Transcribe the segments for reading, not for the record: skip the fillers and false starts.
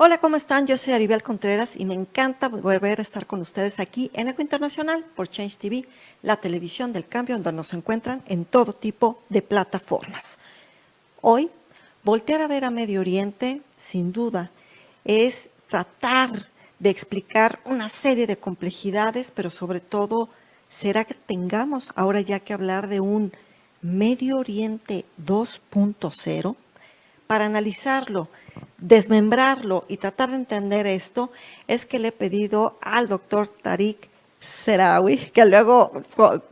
Hola, ¿cómo están? Yo soy Aribel Contreras y me encanta volver a estar con ustedes aquí en Eco Internacional por Change TV, la televisión del cambio, donde nos encuentran en todo tipo de plataformas. Hoy, voltear a ver a Medio Oriente, sin duda, es tratar de explicar una serie de complejidades, pero sobre todo, ¿será que tengamos ahora ya que hablar de un Medio Oriente 2.0? Para analizarlo, desmembrarlo y tratar de entender esto, es que le he pedido al doctor Tariq Seraoui, que luego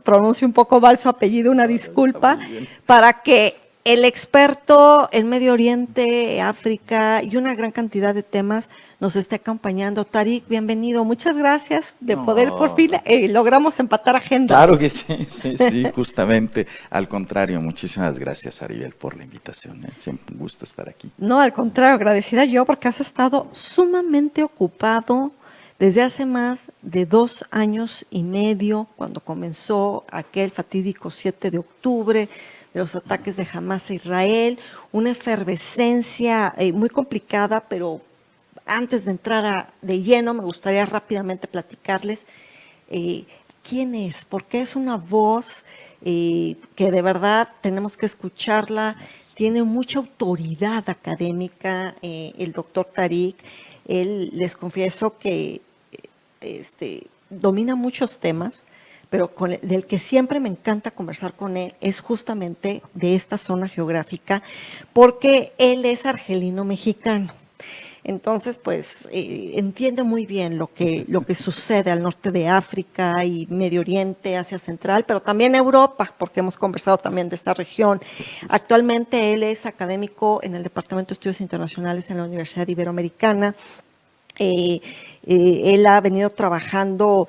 pronuncio un poco mal su apellido, una disculpa, para que el experto en Medio Oriente, África y una gran cantidad de temas nos esté acompañando. Tariq, bienvenido. Muchas gracias de poder, por fin logramos empatar agendas. Claro que sí, sí, justamente. Al contrario, muchísimas gracias, Aribel, por la invitación. Siempre un gusto estar aquí. No, al contrario, agradecida yo porque has estado sumamente ocupado desde hace más de 2 años y medio, cuando comenzó aquel fatídico 7 de octubre, de los ataques de Hamás a Israel, una efervescencia muy complicada, pero antes de entrar de lleno, me gustaría rápidamente platicarles quién es, porque es una voz que de verdad tenemos que escucharla, tiene mucha autoridad académica, el doctor Tariq. Él, les confieso que domina muchos temas, pero del que siempre me encanta conversar con él es justamente de esta zona geográfica, porque él es argelino-mexicano. Entonces, pues, entiende muy bien lo que sucede al norte de África y Medio Oriente, Asia Central, pero también Europa, porque hemos conversado también de esta región. Actualmente él es académico en el Departamento de Estudios Internacionales en la Universidad Iberoamericana. Él ha venido trabajando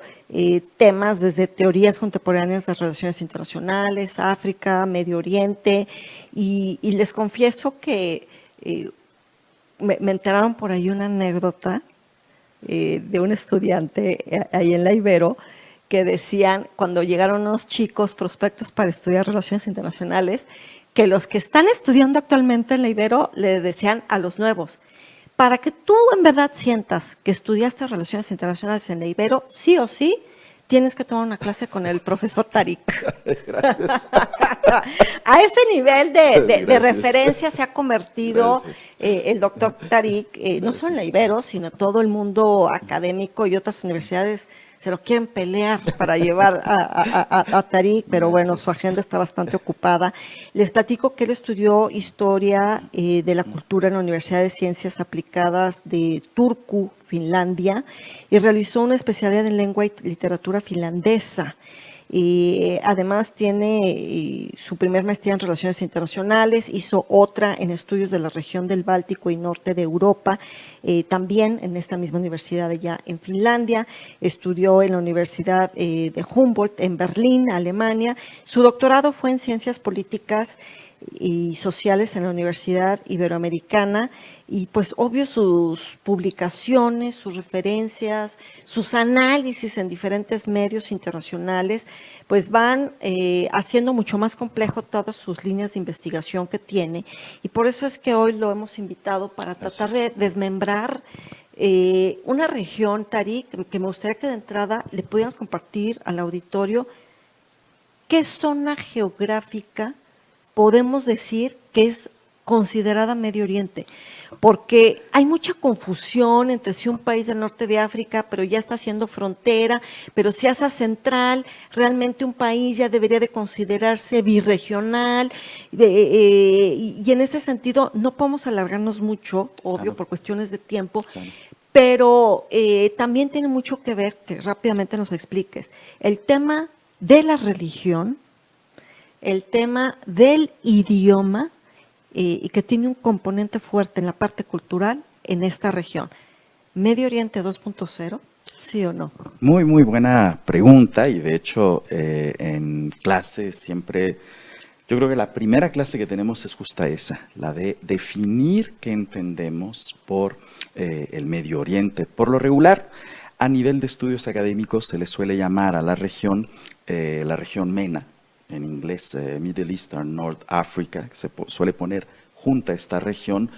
temas desde teorías contemporáneas de relaciones internacionales, África, Medio Oriente, y les confieso que me enteraron por ahí una anécdota de un estudiante ahí en la Ibero que decían, cuando llegaron unos chicos prospectos para estudiar relaciones internacionales, que los que están estudiando actualmente en la Ibero le decían a los nuevos, para que tú en verdad sientas que estudiaste relaciones internacionales en la Ibero, sí o sí, tienes que tomar una clase con el profesor Tariq. A ese nivel de referencia se ha convertido el doctor Tariq, no solo en la Ibero, sino todo el mundo académico y otras universidades se lo quieren pelear para llevar a Tariq, pero bueno, su agenda está bastante ocupada. Les platico que él estudió historia de la cultura en la Universidad de Ciencias Aplicadas de Turku, Finlandia, y realizó una especialidad en lengua y literatura finlandesa. Además tiene su primer maestría en Relaciones Internacionales, hizo otra en estudios de la región del Báltico y norte de Europa, también en esta misma universidad allá en Finlandia, estudió en la Universidad de Humboldt en Berlín, Alemania. Su doctorado fue en Ciencias Políticas y Sociales en la Universidad Iberoamericana, y pues obvio sus publicaciones, sus referencias, sus análisis en diferentes medios internacionales, pues van haciendo mucho más complejo todas sus líneas de investigación que tiene, y por eso es que hoy lo hemos invitado para tratar de desmembrar una región, Tariq, que me gustaría que de entrada le pudiéramos compartir al auditorio qué zona geográfica podemos decir que es considerada Medio Oriente, porque hay mucha confusión entre si un país del norte de África, pero ya está haciendo frontera, pero si Asia Central, realmente un país ya debería de considerarse birregional, y en ese sentido no podemos alargarnos mucho, obvio, claro, por cuestiones de tiempo, claro, pero también tiene mucho que ver, que rápidamente nos expliques, el tema de la religión, el tema del idioma, y que tiene un componente fuerte en la parte cultural en esta región. ¿Medio Oriente 2.0? ¿Sí o no? Muy buena pregunta, y de hecho en clase siempre, yo creo que la primera clase que tenemos es justa esa, la de definir qué entendemos por el Medio Oriente. Por lo regular, a nivel de estudios académicos se le suele llamar a la región MENA, en inglés Middle Eastern North Africa, que se suele poner junto a esta región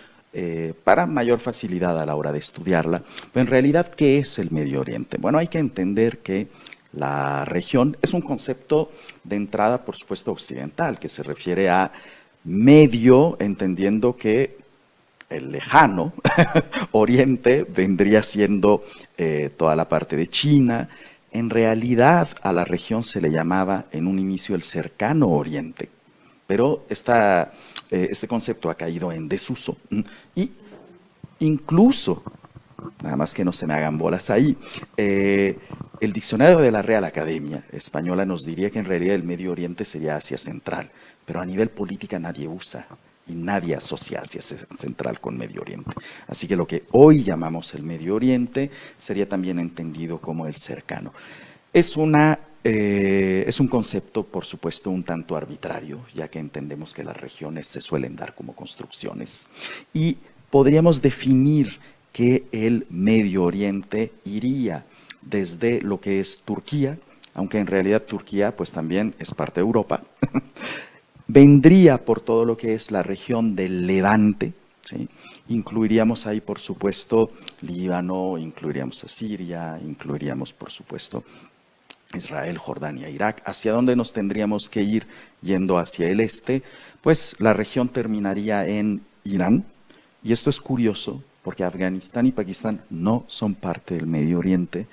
para mayor facilidad a la hora de estudiarla. Pero en realidad, ¿qué es el Medio Oriente? Bueno, hay que entender que la región es un concepto de entrada, por supuesto, occidental, que se refiere a medio, entendiendo que el lejano Oriente vendría siendo toda la parte de China. En realidad, a la región se le llamaba en un inicio el cercano Oriente, pero este concepto ha caído en desuso. Y incluso, nada más que no se me hagan bolas ahí, el diccionario de la Real Academia Española nos diría que en realidad el Medio Oriente sería Asia Central, pero a nivel política nadie usa y nadie asocia Asia Central con Medio Oriente. Así que lo que hoy llamamos el Medio Oriente sería también entendido como el cercano. Es un concepto, por supuesto, un tanto arbitrario, ya que entendemos que las regiones se suelen dar como construcciones. Y podríamos definir que el Medio Oriente iría desde lo que es Turquía, aunque en realidad Turquía pues también es parte de Europa, vendría por todo lo que es la región del Levante, ¿sí? Incluiríamos ahí, por supuesto, Líbano, incluiríamos a Siria, incluiríamos, por supuesto, Israel, Jordania, Irak. ¿Hacia dónde nos tendríamos que ir yendo hacia el este? Pues la región terminaría en Irán, y esto es curioso porque Afganistán y Pakistán no son parte del Medio Oriente,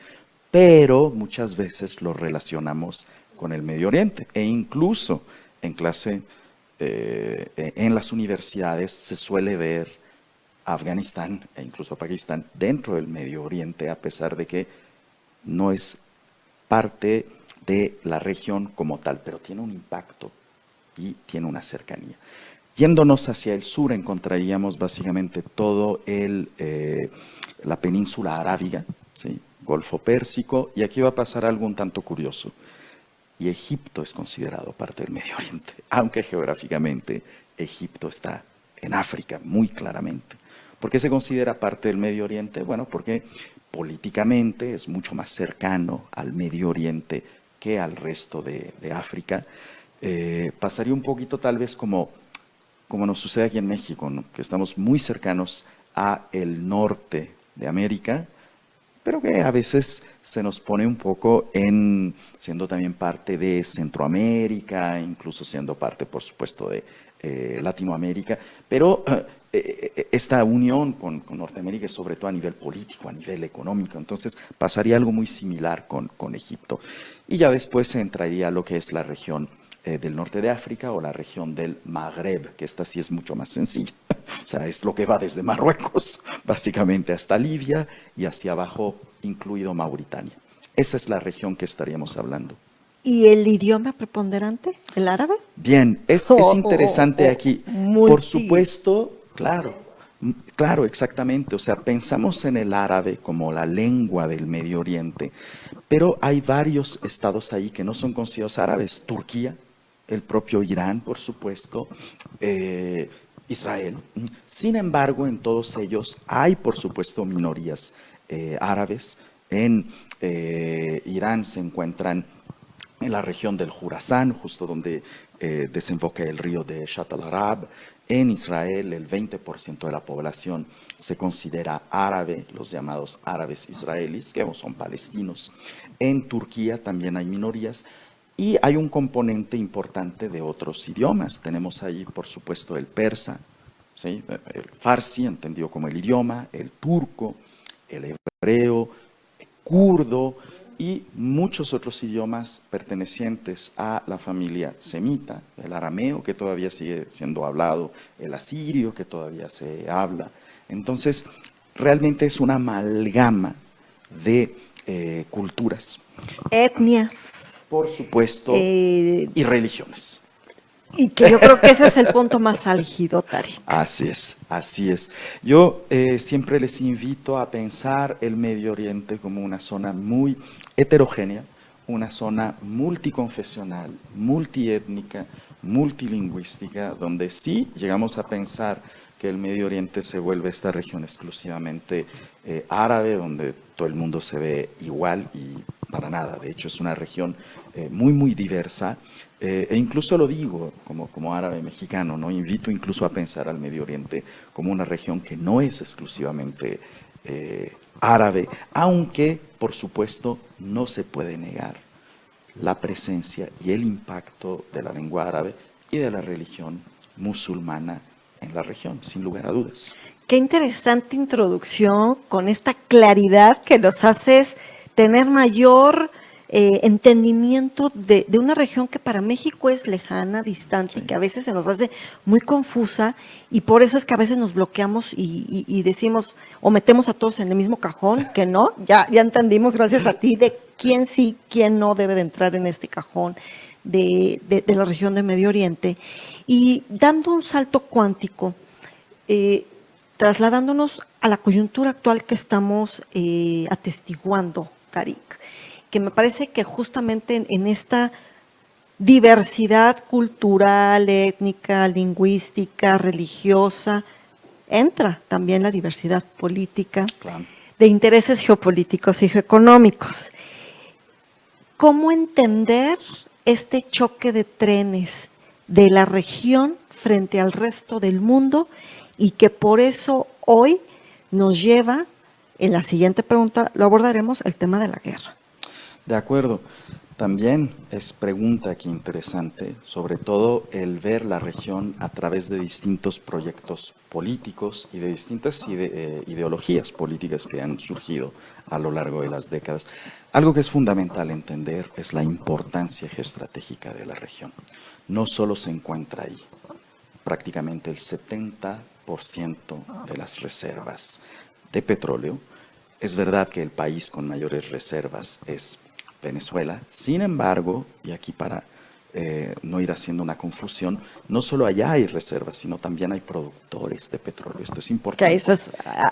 pero muchas veces lo relacionamos con el Medio Oriente, e incluso en clase, en las universidades se suele ver a Afganistán e incluso a Pakistán dentro del Medio Oriente, a pesar de que no es parte de la región como tal, pero tiene un impacto y tiene una cercanía. Yéndonos hacia el sur encontraríamos básicamente todo la península arábiga, ¿sí? Golfo Pérsico, y aquí va a pasar algo un tanto curioso. Y Egipto es considerado parte del Medio Oriente, aunque geográficamente Egipto está en África, muy claramente. ¿Por qué se considera parte del Medio Oriente? Bueno, porque políticamente es mucho más cercano al Medio Oriente que al resto de África. Pasaría un poquito tal vez como nos sucede aquí en México, ¿no? Que estamos muy cercanos a el norte de América, pero que a veces se nos pone un poco siendo también parte de Centroamérica, incluso siendo parte, por supuesto, de Latinoamérica, pero esta unión con Norteamérica es sobre todo a nivel político, a nivel económico, entonces pasaría algo muy similar con Egipto. Y ya después se entraría lo que es la región del norte de África o la región del Magreb, que esta sí es mucho más sencilla. O sea, es lo que va desde Marruecos, básicamente, hasta Libia y hacia abajo, incluido Mauritania. Esa es la región que estaríamos hablando. ¿Y el idioma preponderante, el árabe? Bien, es interesante aquí. Por supuesto, claro, exactamente. O sea, pensamos en el árabe como la lengua del Medio Oriente, pero hay varios estados ahí que no son considerados árabes. Turquía, el propio Irán, por supuesto, Israel. Sin embargo, en todos ellos hay, por supuesto, minorías árabes. En Irán se encuentran en la región del Jurasán, justo donde desemboca el río de Shatt al-Arab. En Israel, el 20% de la población se considera árabe, los llamados árabes israelíes, que son palestinos. En Turquía también hay minorías. Y hay un componente importante de otros idiomas. Tenemos ahí, por supuesto, el persa, ¿sí? El farsi, entendido como el idioma, el turco, el hebreo, el kurdo y muchos otros idiomas pertenecientes a la familia semita, el arameo, que todavía sigue siendo hablado, el asirio, que todavía se habla. Entonces, realmente es una amalgama de culturas. Etnias. Por supuesto, y religiones. Y que yo creo que ese es el punto más álgido, Tarik. Así es, así es. Yo siempre les invito a pensar el Medio Oriente como una zona muy heterogénea, una zona multiconfesional, multiétnica, multilingüística, donde sí llegamos a pensar que el Medio Oriente se vuelve esta región exclusivamente árabe, donde todo el mundo se ve igual y para nada. De hecho, es una región muy, muy diversa. E incluso lo digo como árabe mexicano, ¿no? Invito incluso a pensar al Medio Oriente como una región que no es exclusivamente árabe, aunque, por supuesto, no se puede negar la presencia y el impacto de la lengua árabe y de la religión musulmana en la región, sin lugar a dudas. Qué interesante introducción con esta claridad que nos haces tener mayor entendimiento de una región que para México es lejana, distante, Sí. y que a veces se nos hace muy confusa, y por eso es que a veces nos bloqueamos y decimos, o metemos a todos en el mismo cajón, que no, ya entendimos gracias a ti de quién sí, quién no debe de entrar en este cajón de la región de Medio Oriente. Y dando un salto cuántico, trasladándonos a la coyuntura actual que estamos atestiguando, Tarik, que me parece que justamente en esta diversidad cultural, étnica, lingüística, religiosa, entra también la diversidad política, Claro. de intereses geopolíticos y geoeconómicos. ¿Cómo entender este choque de trenes de la región frente al resto del mundo y que por eso hoy nos lleva, en la siguiente pregunta lo abordaremos, el tema de la guerra? De acuerdo. También es pregunta aquí interesante, sobre todo el ver la región a través de distintos proyectos políticos y de distintas ideologías políticas que han surgido a lo largo de las décadas. Algo que es fundamental entender es la importancia geoestratégica de la región. No solo se encuentra ahí, prácticamente el 70% de las reservas de petróleo. Es verdad que el país con mayores reservas es Venezuela. Sin embargo, y aquí para no ir haciendo una confusión, no solo allá hay reservas, sino también hay productores de petróleo. Esto es importante. Que eso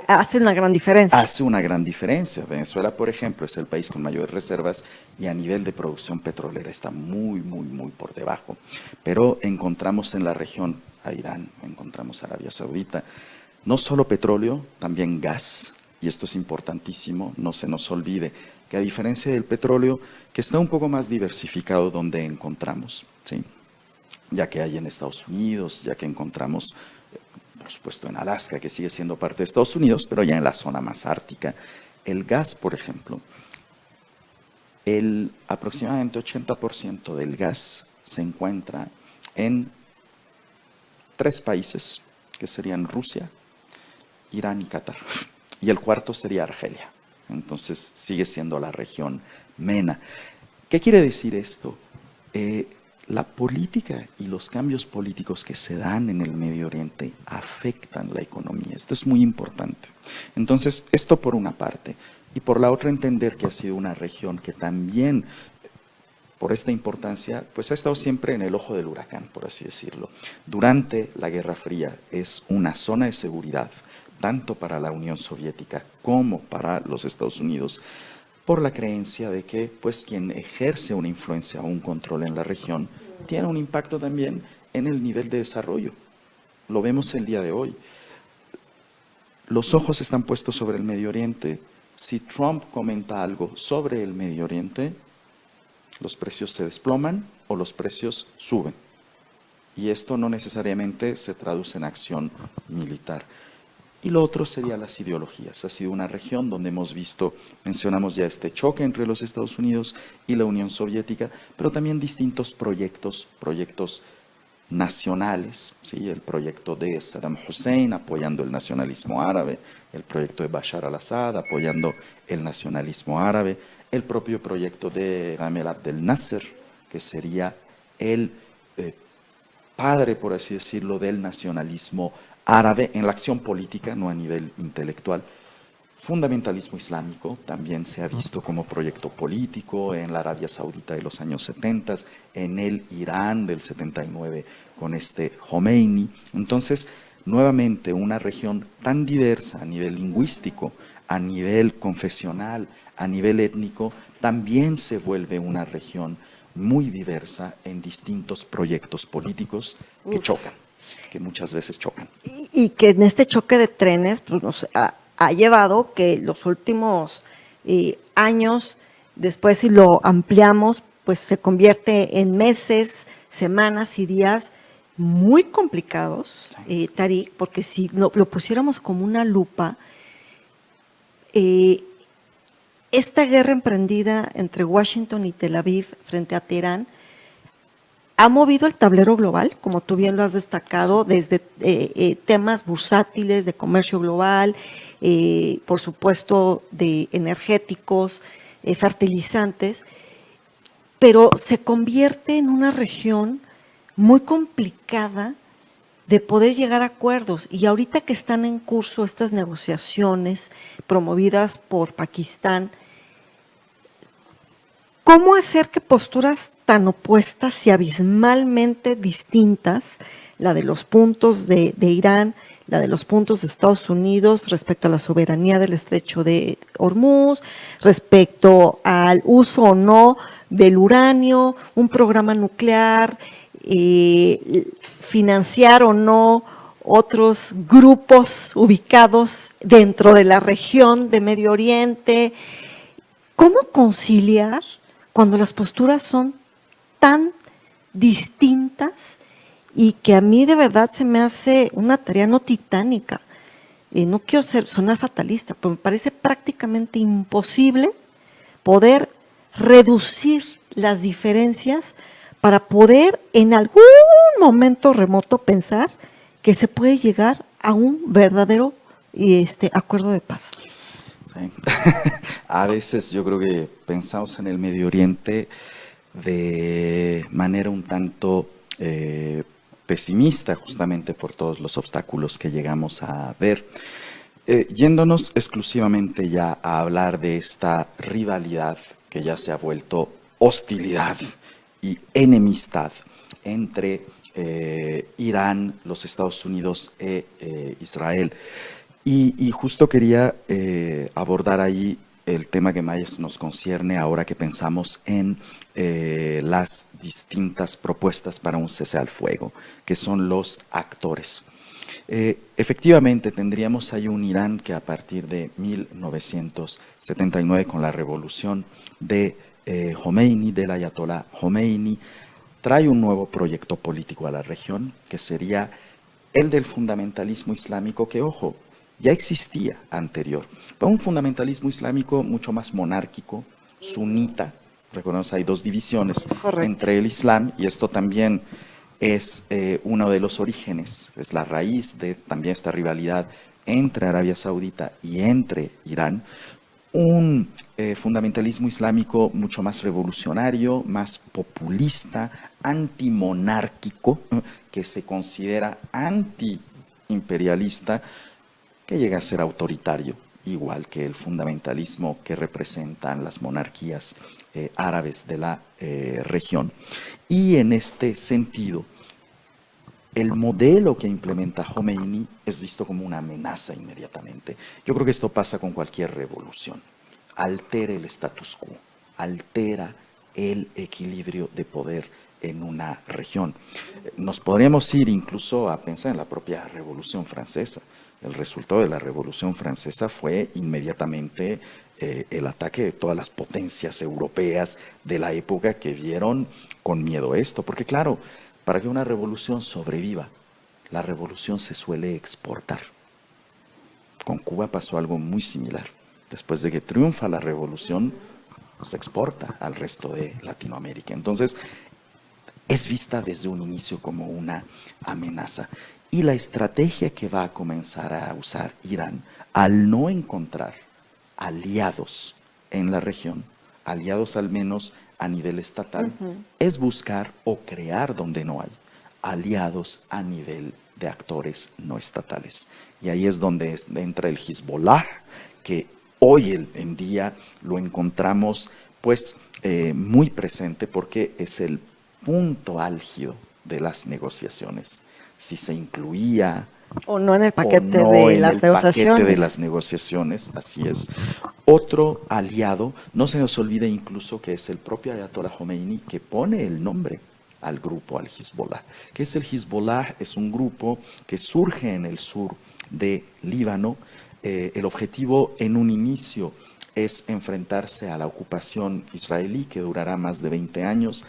hace una gran diferencia. Hace una gran diferencia. Venezuela, por ejemplo, es el país con mayores reservas y a nivel de producción petrolera está muy, muy, muy por debajo. Pero encontramos en la región a Irán, encontramos a Arabia Saudita, no solo petróleo, también gas. Y esto es importantísimo, no se nos olvide que a diferencia del petróleo, que está un poco más diversificado donde encontramos, ¿sí? Ya que hay en Estados Unidos, ya que encontramos, por supuesto, en Alaska, que sigue siendo parte de Estados Unidos, pero ya en la zona más ártica. El gas, por ejemplo, el aproximadamente 80% del gas se encuentra en 3 países, que serían Rusia, Irán y Qatar. Y el cuarto sería Argelia. Entonces sigue siendo la región MENA. ¿Qué quiere decir esto? La política y los cambios políticos que se dan en el Medio Oriente afectan la economía. Esto es muy importante. Entonces, esto por una parte. Y por la otra, entender que ha sido una región que también, por esta importancia, pues ha estado siempre en el ojo del huracán, por así decirlo. Durante la Guerra Fría es una zona de seguridad, tanto para la Unión Soviética como para los Estados Unidos, por la creencia de que pues quien ejerce una influencia o un control en la región tiene un impacto también en el nivel de desarrollo. Lo vemos el día de hoy. Los ojos están puestos sobre el Medio Oriente. Si Trump comenta algo sobre el Medio Oriente, los precios se desploman o los precios suben. Y esto no necesariamente se traduce en acción militar. Y lo otro sería las ideologías. Ha sido una región donde hemos visto, mencionamos ya este choque entre los Estados Unidos y la Unión Soviética, pero también distintos proyectos nacionales, ¿sí? El proyecto de Saddam Hussein apoyando el nacionalismo árabe, el proyecto de Bashar al-Assad apoyando el nacionalismo árabe, el propio proyecto de Gamal Abdel Nasser, que sería el padre, por así decirlo, del nacionalismo árabe en la acción política, no a nivel intelectual. Fundamentalismo islámico también se ha visto como proyecto político en la Arabia Saudita de los años 70, en el Irán del 79 con Khomeini. Entonces, nuevamente, una región tan diversa a nivel lingüístico, a nivel confesional, a nivel étnico, también se vuelve una región muy diversa en distintos proyectos políticos que chocan, que muchas veces chocan. Y que en este choque de trenes pues, nos ha llevado que los últimos años Después, si lo ampliamos, pues se convierte en meses, semanas y días muy complicados, Tariq, porque si lo pusiéramos como una lupa, esta guerra emprendida entre Washington y Tel Aviv frente a Teherán ha movido el tablero global, como tú bien lo has destacado, desde temas bursátiles, de comercio global, por supuesto de energéticos, fertilizantes, pero se convierte en una región muy complicada de poder llegar a acuerdos. Y ahorita que están en curso estas negociaciones promovidas por Pakistán, ¿cómo hacer que posturas tan opuestas y abismalmente distintas, la de los puntos de Irán, la de los puntos de Estados Unidos respecto a la soberanía del estrecho de Hormuz, respecto al uso o no del uranio, un programa nuclear, financiar o no otros grupos ubicados dentro de la región de Medio Oriente? ¿Cómo conciliar cuando las posturas son tan distintas y que a mí de verdad se me hace una tarea no titánica? No quiero sonar fatalista, pero me parece prácticamente imposible poder reducir las diferencias para poder en algún momento remoto pensar que se puede llegar a un verdadero acuerdo de paz. Sí. A veces yo creo que pensamos en el Medio Oriente de manera un tanto pesimista, justamente por todos los obstáculos que llegamos a ver. Yéndonos exclusivamente ya a hablar de esta rivalidad que ya se ha vuelto hostilidad y enemistad entre Irán, los Estados Unidos e Israel. Y justo quería abordar ahí el tema que más nos concierne ahora que pensamos en las distintas propuestas para un cese al fuego, que son los actores. Efectivamente, tendríamos ahí un Irán que a partir de 1979, con la revolución de Jomeini, del Ayatollah Jomeini, trae un nuevo proyecto político a la región, que sería el del fundamentalismo islámico, que, ojo, ya existía anterior, pero un fundamentalismo islámico mucho más monárquico, sunita. Recordemos, hay dos divisiones entre el Islam, y esto también es uno de los orígenes, es la raíz de también esta rivalidad entre Arabia Saudita y entre Irán. Un fundamentalismo islámico mucho más revolucionario, más populista, antimonárquico, que se considera antiimperialista, que llega a ser autoritario, igual que el fundamentalismo que representan las monarquías árabes de la región. Y en este sentido, el modelo que implementa Jomeini es visto como una amenaza inmediatamente. Yo creo que esto pasa con cualquier revolución. Altera el status quo, altera el equilibrio de poder en una región. Nos podríamos ir incluso a pensar en la propia Revolución Francesa. El resultado de la Revolución Francesa fue inmediatamente el ataque de todas las potencias europeas de la época, que vieron con miedo esto. Porque claro, para que una revolución sobreviva, la revolución se suele exportar. Con Cuba pasó algo muy similar. Después de que triunfa la revolución, se exporta al resto de Latinoamérica. Entonces, es vista desde un inicio como una amenaza. Y la estrategia que va a comenzar a usar Irán, al no encontrar aliados en la región, aliados al menos a nivel estatal, es buscar o crear donde no hay aliados a nivel de actores no estatales. Y ahí es donde entra el Hezbollah, que hoy en día lo encontramos pues muy presente, porque es el punto álgido de las negociaciones. Si se incluía o no en el paquete de las negociaciones. Paquete de las negociaciones, así es. Otro aliado, no se nos olvide incluso que es el propio Ayatollah Jomeini, que pone el nombre al grupo, al Hezbollah. ¿Qué es el Hezbollah? Es un grupo que surge en el sur de Líbano. El objetivo en un inicio es enfrentarse a la ocupación israelí que durará más de 20 años,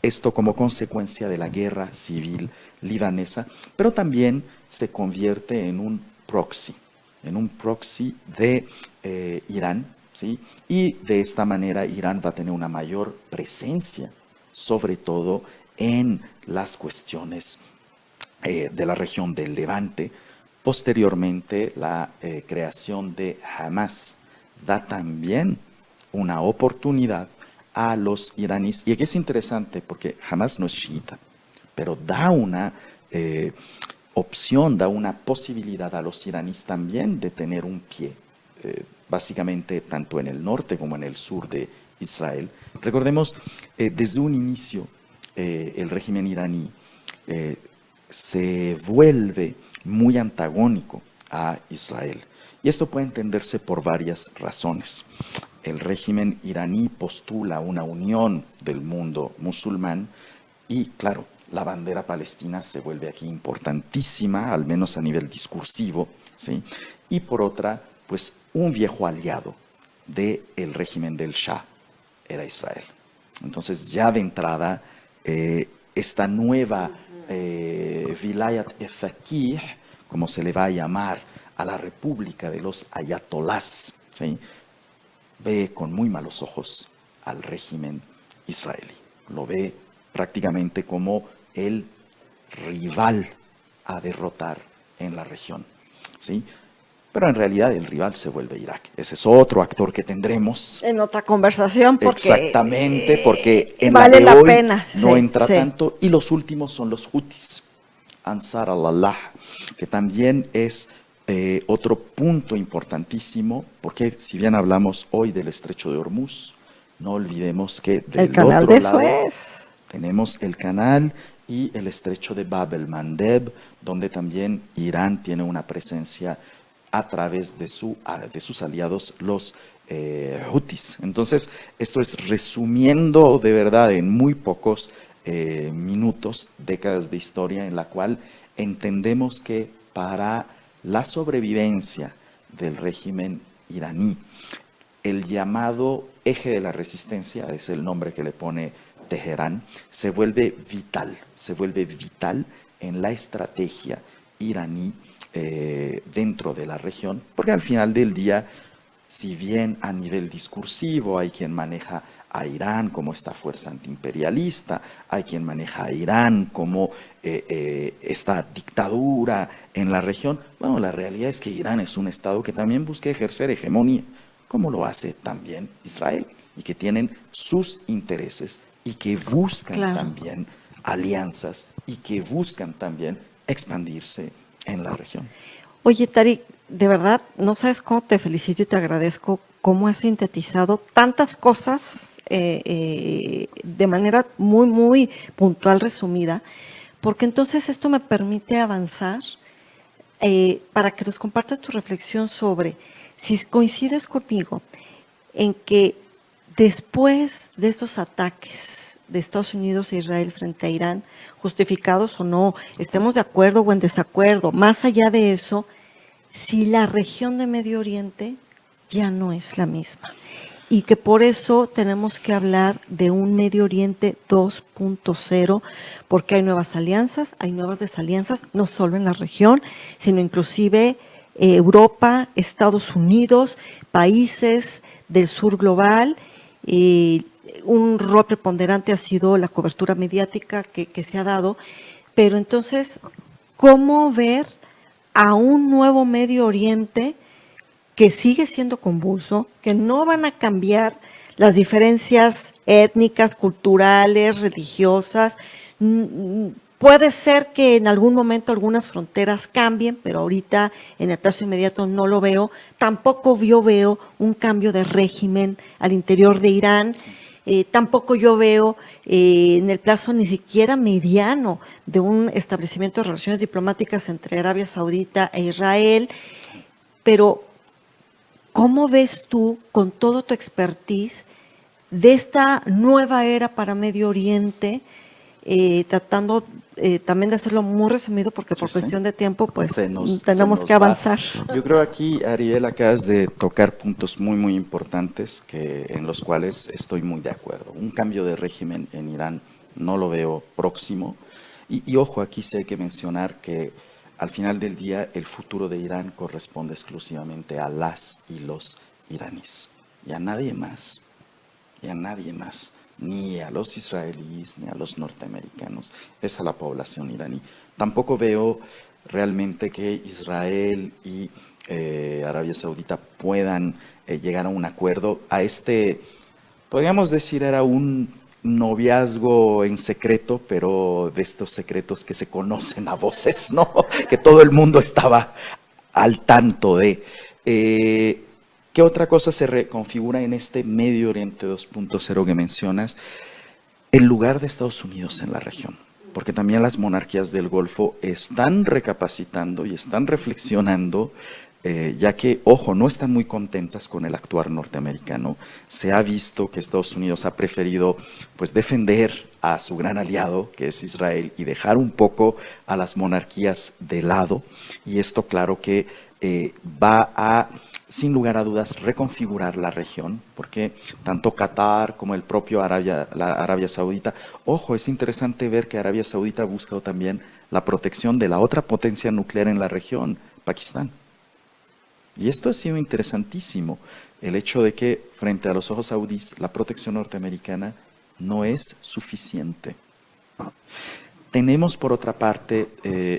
esto como consecuencia de la guerra civil libanesa, pero también se convierte en un proxy de Irán, ¿sí? Y de esta manera Irán va a tener una mayor presencia, sobre todo en las cuestiones de la región del Levante. Posteriormente, la creación de Hamas da también una oportunidad a los iraníes. Y aquí es interesante porque Hamas no es chiita, pero da una opción, da una posibilidad a los iraníes también de tener un pie, básicamente tanto en el norte como en el sur de Israel. Recordemos, desde un inicio, el régimen iraní se vuelve muy antagónico a Israel. Y esto puede entenderse por varias razones. El régimen iraní postula una unión del mundo musulmán y, claro, la bandera palestina se vuelve aquí importantísima, al menos a nivel discursivo, ¿sí? Y por otra, pues un viejo aliado del régimen del Shah era Israel. Entonces, ya de entrada, esta nueva Vilayat Faqih, como se le va a llamar a la República de los Ayatolás, ¿sí?, ve con muy malos ojos al régimen israelí. Lo ve prácticamente como el rival a derrotar en la región, ¿sí? Pero en realidad el rival se vuelve Irak. Ese es otro actor que tendremos en otra conversación porque exactamente, porque en vale la de la hoy pena. no Sí, entra sí. tanto. Y los últimos son los Houthis, Ansar al-Allah, que también es otro punto importantísimo, porque si bien hablamos hoy del Estrecho de Hormuz, no olvidemos que El del canal otro de lado Suez. tenemos el canal y el Estrecho de Bab el-Mandeb, donde también Irán tiene una presencia a través de sus aliados, los Houthis. Entonces, esto es resumiendo de verdad en muy pocos minutos, décadas de historia en la cual entendemos que para la sobrevivencia del régimen iraní, el llamado eje de la resistencia, es el nombre que le pone Teherán, se vuelve vital en la estrategia iraní dentro de la región, porque al final del día, si bien a nivel discursivo hay quien maneja a Irán como esta fuerza antiimperialista, hay quien maneja a Irán como esta dictadura en la región, bueno, la realidad es que Irán es un estado que también busca ejercer hegemonía, como lo hace también Israel, y que tienen sus intereses y que buscan también alianzas y que buscan también expandirse en la región. Oye, Tariq, de verdad, no sabes cómo te felicito y te agradezco cómo has sintetizado tantas cosas de manera muy, muy puntual, resumida, porque entonces esto me permite avanzar para que nos compartas tu reflexión sobre si coincides conmigo en que después de estos ataques de Estados Unidos e Israel frente a Irán, justificados o no, estemos de acuerdo o en desacuerdo, más allá de eso, si la región de Medio Oriente ya no es la misma y que por eso tenemos que hablar de un Medio Oriente 2.0, porque hay nuevas alianzas, hay nuevas desalianzas, no solo en la región, sino inclusive Europa, Estados Unidos, países del sur global. Un rol preponderante ha sido la cobertura mediática que se ha dado, pero entonces, ¿cómo ver a un nuevo Medio Oriente que sigue siendo convulso, que no van a cambiar las diferencias étnicas, culturales, religiosas? Puede ser que en algún momento algunas fronteras cambien, pero ahorita en el plazo inmediato no lo veo. Tampoco yo veo un cambio de régimen al interior de Irán. Tampoco yo veo en el plazo ni siquiera mediano de un establecimiento de relaciones diplomáticas entre Arabia Saudita e Israel. Pero, ¿cómo ves tú, con todo tu expertise, de esta nueva era para Medio Oriente? tratando también de hacerlo muy resumido porque por Sí, sí. cuestión de tiempo pues tenemos Se nos que va. avanzar. Yo creo aquí, Ariel, acabas de tocar puntos muy, muy importantes en los cuales estoy muy de acuerdo. Un cambio de régimen en Irán no lo veo próximo. Y ojo, aquí sí hay que mencionar que al final del día el futuro de Irán corresponde exclusivamente a las y los iraníes y a nadie más. Y a nadie más, ni a los israelíes, ni a los norteamericanos, es a la población iraní. Tampoco veo realmente que Israel y Arabia Saudita puedan llegar a un acuerdo. Podríamos decir, era un noviazgo en secreto, pero de estos secretos que se conocen a voces, ¿no? Que todo el mundo estaba al tanto de. ¿Qué otra cosa se reconfigura en este Medio Oriente 2.0 que mencionas? El lugar de Estados Unidos en la región, porque también las monarquías del Golfo están recapacitando y están reflexionando, ya que, ojo, no están muy contentas con el actuar norteamericano. Se ha visto que Estados Unidos ha preferido pues defender a su gran aliado, que es Israel, y dejar un poco a las monarquías de lado, y esto claro que va a, sin lugar a dudas, reconfigurar la región, porque tanto Qatar como el propio la Arabia Saudita, ojo, es interesante ver que Arabia Saudita ha buscado también la protección de la otra potencia nuclear en la región, Pakistán. Y esto ha sido interesantísimo, el hecho de que frente a los ojos saudíes la protección norteamericana no es suficiente. Tenemos por otra parte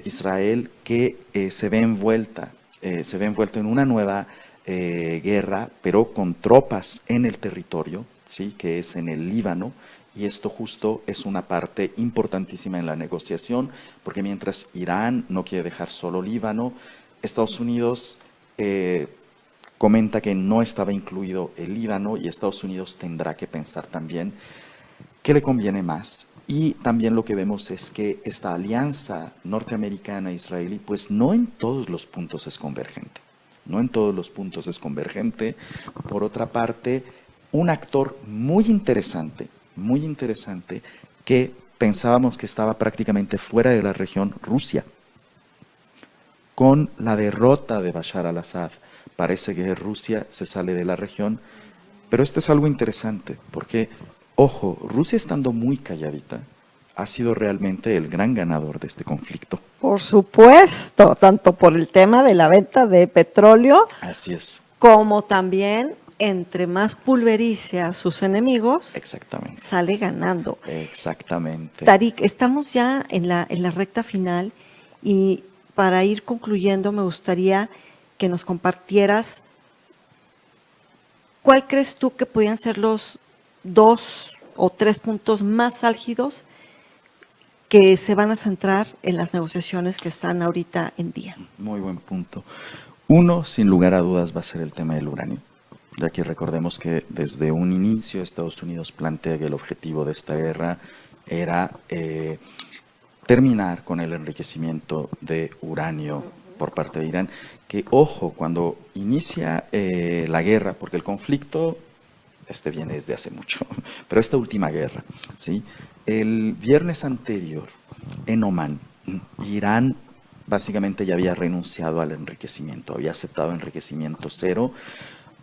Israel que se ve envuelta en una nueva guerra, pero con tropas en el territorio, ¿sí? Que es en el Líbano, y esto justo es una parte importantísima en la negociación, porque mientras Irán no quiere dejar solo Líbano, Estados Unidos comenta que no estaba incluido el Líbano y Estados Unidos tendrá que pensar también qué le conviene más. Y también lo que vemos es que esta alianza norteamericana-israelí, pues no en todos los puntos es convergente. No en todos los puntos es convergente. Por otra parte, un actor muy interesante, que pensábamos que estaba prácticamente fuera de la región, Rusia. Con la derrota de Bashar al-Assad, parece que Rusia se sale de la región, pero esto es algo interesante, porque, ojo, Rusia estando muy calladita, ha sido realmente el gran ganador de este conflicto. Por supuesto, tanto por el tema de la venta de petróleo, así es, como también entre más pulverice a sus enemigos, exactamente, sale ganando. Exactamente. Tarik, estamos ya en la recta final y para ir concluyendo me gustaría que nos compartieras cuál crees tú que podrían ser los 2 o 3 puntos más álgidos que se van a centrar en las negociaciones que están ahorita en día. Muy buen punto. Uno, sin lugar a dudas, va a ser el tema del uranio, ya que recordemos que desde un inicio Estados Unidos plantea que el objetivo de esta guerra era terminar con el enriquecimiento de uranio por parte de Irán, que ojo, cuando inicia la guerra, porque el conflicto viene desde hace mucho, pero esta última guerra, ¿sí? El viernes anterior, en Omán, Irán básicamente ya había renunciado al enriquecimiento, había aceptado enriquecimiento cero.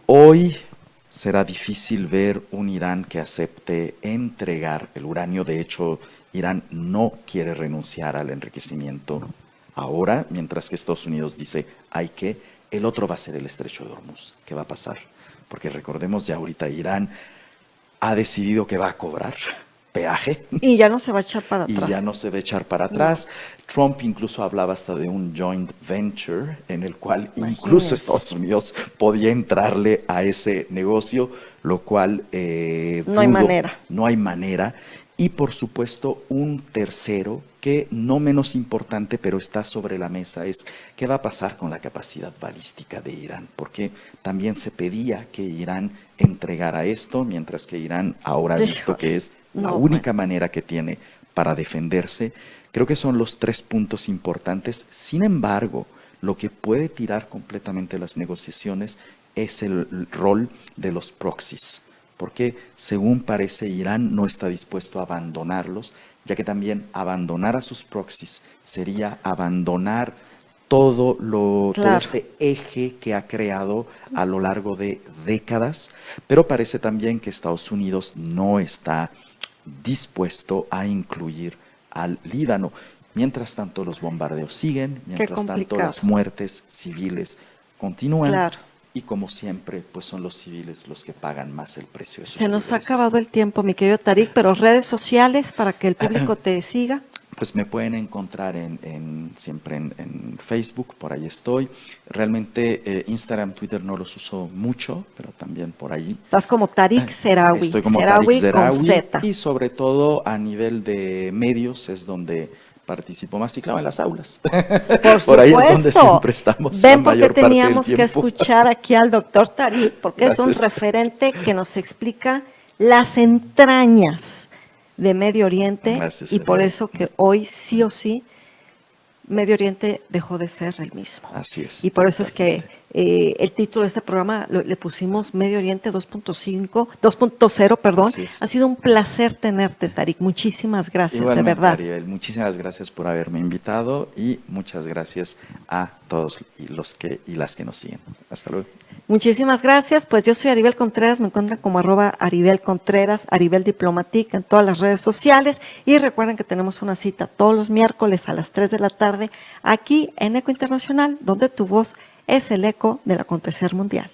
Hoy será difícil ver un Irán que acepte entregar el uranio. De hecho, Irán no quiere renunciar al enriquecimiento ahora, mientras que Estados Unidos dice el otro va a ser el estrecho de Hormuz. ¿Qué va a pasar? Porque recordemos ya ahorita Irán ha decidido que va a cobrar peaje. Y ya no se va a echar para atrás. Y ya no se va a echar para atrás. No. Trump incluso hablaba hasta de un joint venture en el cual incluso Estados Unidos podía entrarle a ese negocio, lo cual no hay manera. No hay manera. Y por supuesto un tercero que no menos importante, pero está sobre la mesa, es qué va a pasar con la capacidad balística de Irán, porque también se pedía que Irán entregara esto, mientras que Irán ahora ha visto que es la única manera que tiene para defenderse. Creo que son los 3 puntos importantes. Sin embargo, lo que puede tirar completamente las negociaciones es el rol de los proxies, porque según parece Irán no está dispuesto a abandonarlos, ya que también abandonar a sus proxies sería abandonar todo Claro. este eje que ha creado a lo largo de décadas, pero parece también que Estados Unidos no está dispuesto a incluir al Líbano. Mientras tanto, los bombardeos siguen, mientras tanto, complicado. las muertes civiles continúan. Claro. Y como siempre, pues son los civiles los que pagan más el precio de sus Se nos ha líderes. acabado el tiempo, mi querido Tarik, pero redes sociales para que el público te siga. Pues me pueden encontrar siempre en Facebook, por ahí estoy. Realmente Instagram, Twitter no los uso mucho, pero también por ahí. Estás como Tarik Seraoui. Estoy como Seraoui Tarik Seraoui, con Z. y sobre todo a nivel de medios es donde participo más, y claro, en las aulas. Por ahí supuesto. es donde siempre estamos. Ven la porque mayor parte del teníamos que tiempo. escuchar aquí al doctor Tarik, porque es un Gracias. referente que nos explica las entrañas de Medio Oriente, Gracias, y por Aribel. eso que hoy sí o sí Medio Oriente dejó de ser el mismo. Así es. Y por eso es que totalmente. el título de este programa le pusimos Medio Oriente 2.0, perdón. Así es. Ha sido un placer tenerte, Tarik. Muchísimas gracias, Igualmente, de verdad. Aribel, muchísimas gracias por haberme invitado y muchas gracias a todos los y las que nos siguen. Hasta luego. Muchísimas gracias. Pues yo soy Aribel Contreras, me encuentran como @Aribel Contreras, Aribel Diplomatique en todas las redes sociales, y recuerden que tenemos una cita todos los miércoles a las 3 de la tarde aquí en Eco Internacional, donde tu voz es el eco del acontecer mundial.